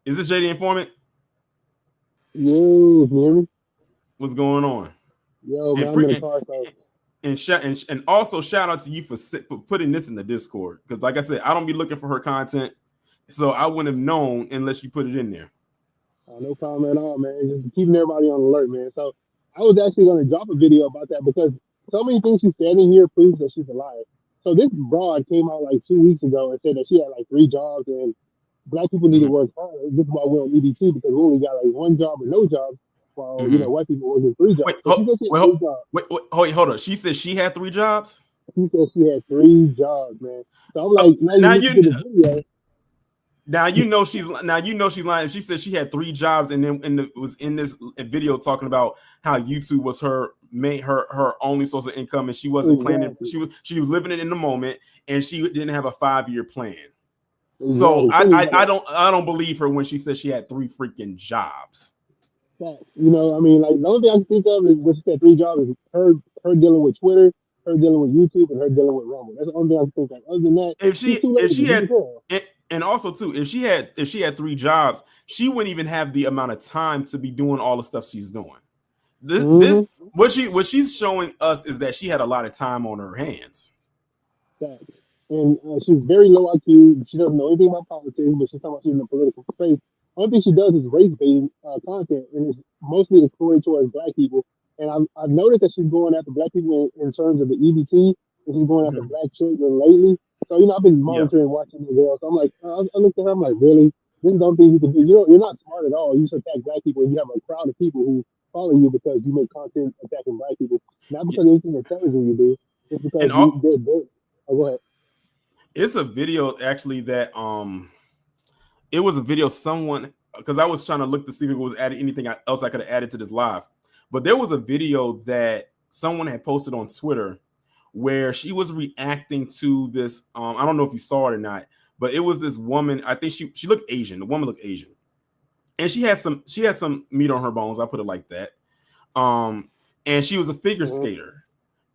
[SPEAKER 1] Is this JD Informant?
[SPEAKER 10] Yo, hear me?
[SPEAKER 1] What's going on?
[SPEAKER 10] Yo, man, I'm in the car.
[SPEAKER 1] And also shout out to you for putting this in the Discord, because like I said, I don't be looking for her content, so I wouldn't have known unless you put it in there.
[SPEAKER 10] No problem at all, man. Just keeping everybody on alert, man. So I was actually going to drop a video about that because so many things she said in here proves that she's a liar. So this broad came out like 2 weeks ago and said that she had like 3 jobs and black people need to work harder. This is why we're on EBT, because we only got like 1 job or no job, while you know white people working 3 jobs.
[SPEAKER 1] Wait, hold on. She said she had 3 jobs.
[SPEAKER 10] She said she had 3 jobs, man. So I'm like,
[SPEAKER 1] now you know she's lying. She said she had 3 jobs, and then was in this video talking about how YouTube was her only source of income, and she wasn't planning. She was living it in the moment, and she didn't have a 5-year plan. So I don't believe her when she says she had 3 freaking jobs.
[SPEAKER 10] You know, I mean, like the only thing I can think of is when she said 3 jobs is her dealing with Twitter, her dealing with YouTube, and her dealing with Rumble. That's the only thing I can think of. Other than that, if she had, and also too, if she had 3 jobs, she wouldn't even have the amount of time to be doing all the stuff she's doing. This what she's showing us is that she had a lot of time on her hands. And she's very low IQ. She doesn't know anything about politics, but she's talking about she's in the political space. Only thing she does is race-based content, and it's mostly exploring towards black people. And I've noticed that she's going after black people in terms of the EBT, and she's going after black children lately. So, you know, I've been monitoring, watching the girl. So I'm like, I looked at her, I'm like, really? This is dumb thing you can do. You're not smart at all. You should attack black people, and you have a crowd of people who follow you because you make content attacking black people, not because of anything intelligent you do. It's because
[SPEAKER 1] And all,
[SPEAKER 10] they're. Oh, go ahead.
[SPEAKER 1] it's a video actually that it was a video someone, because I was trying to look to see if it was added anything else I could have added to this live, but there was a video that someone had posted on Twitter where she was reacting to this. I don't know if you saw it or not, but it was this woman. I think she looked Asian. The woman looked Asian, and she had some meat on her bones. I put it like that. And she was a figure skater,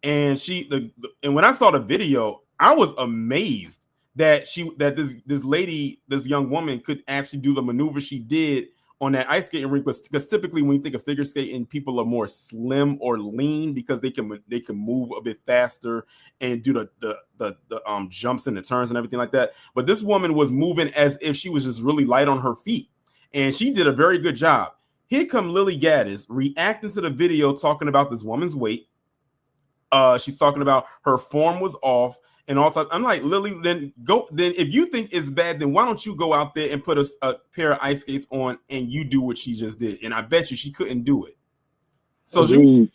[SPEAKER 1] and and when I saw the video, I was amazed that this young woman could actually do the maneuver she did on that ice skating rink. Because typically when you think of figure skating, people are more slim or lean because they can move a bit faster and do the jumps and the turns and everything like that. But this woman was moving as if she was just really light on her feet, and she did a very good job. Here come Lilly Gaddis reacting to the video, talking about this woman's weight. She's talking about her form was off and all time. I'm like, Lilly, then if you think it's bad, then why don't you go out there and put a pair of ice skates on and you do what she just did? And I bet you she couldn't do it. So she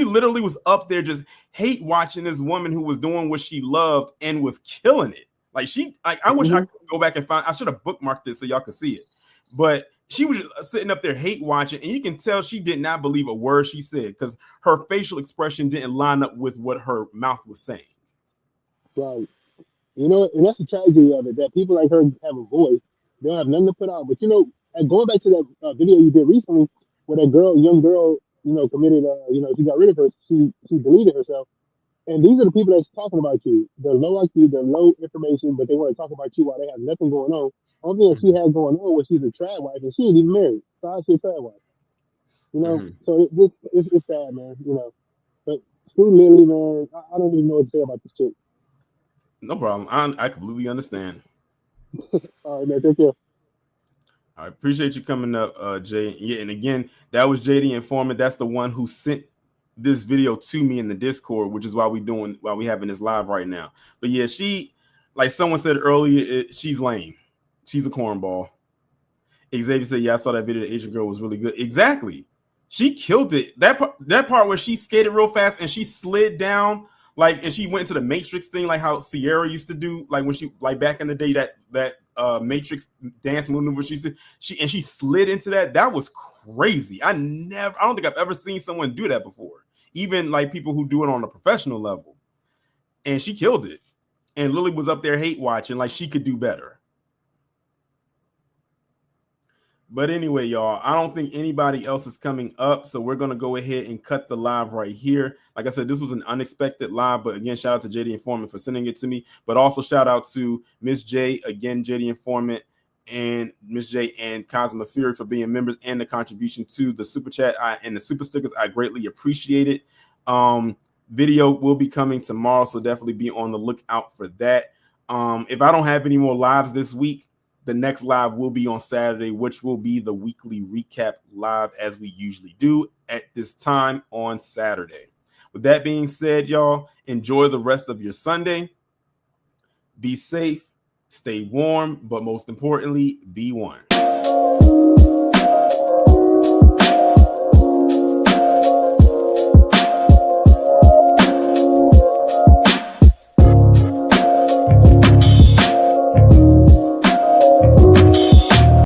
[SPEAKER 1] literally was up there just hate watching this woman who was doing what she loved and was killing it. I wish I could go back and I should have bookmarked it so y'all could see it. But she was just sitting up there hate watching, and you can tell she did not believe a word she said because her facial expression didn't line up with what her mouth was saying.
[SPEAKER 10] Right. And that's the tragedy of it, that people like her have a voice. They don't have nothing to put out. But, and going back to that video you did recently where that young girl, committed, she got rid of her, she deleted herself. And these are the people that's talking about you. They're low IQ, they're low information, but they want to talk about you while they have nothing going on. Only thing that she had going on was she's a trad wife, and she ain't even married. So how's she a trad wife? So it's sad, man. But screw Lilly, man. I don't even know what to say about this chick.
[SPEAKER 1] No problem. I completely understand.
[SPEAKER 10] All right, man. Take care.
[SPEAKER 1] I appreciate you coming up, Jay. Yeah, and again, that was Jay the Informant. That's the one who sent this video to me in the Discord, which is why we having this live right now. But yeah, she, like someone said earlier, she's lame. She's a cornball. Xavier said, yeah, I saw that video. The Asian girl was really good. Exactly. She killed it. That part where she skated real fast and she slid down, and she went into the Matrix thing, like how Sierra used to do, like when she, like back in the day, that Matrix dance maneuver she slid into that. That was crazy. I don't think I've ever seen someone do that before. Even like people who do it on a professional level. And she killed it. And Lilly was up there hate watching like she could do better. But anyway, y'all, I don't think anybody else is coming up. So we're going to go ahead and cut the live right here. Like I said, this was an unexpected live. But again, shout out to JD Informant for sending it to me. But also shout out to Miss J, again, JD Informant, and Miss J and Cosmo Fury for being members and the contribution to the super chat and the super stickers. I greatly appreciate it. Video will be coming tomorrow, so definitely be on the lookout for that. If I don't have any more lives this week, the next live will be on Saturday, which will be the weekly recap live as we usually do at this time on Saturday. With that being said, y'all, enjoy the rest of your Sunday. Be safe, stay warm, but most importantly, be one.